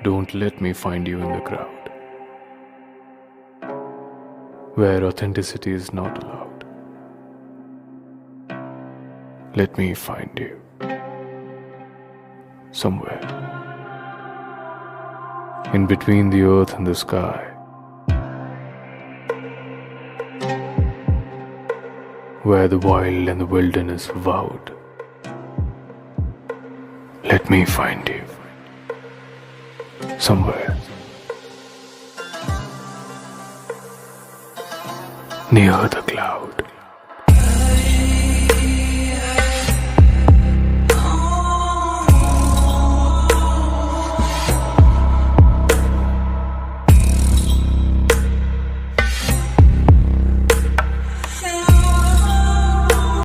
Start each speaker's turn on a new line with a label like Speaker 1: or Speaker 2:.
Speaker 1: Don't let me find you in the crowd, where authenticity is not allowed. Let me find you somewhere in between the earth and the sky, where the wild and the wilderness vowed. Let me find you somewhere near the cloud.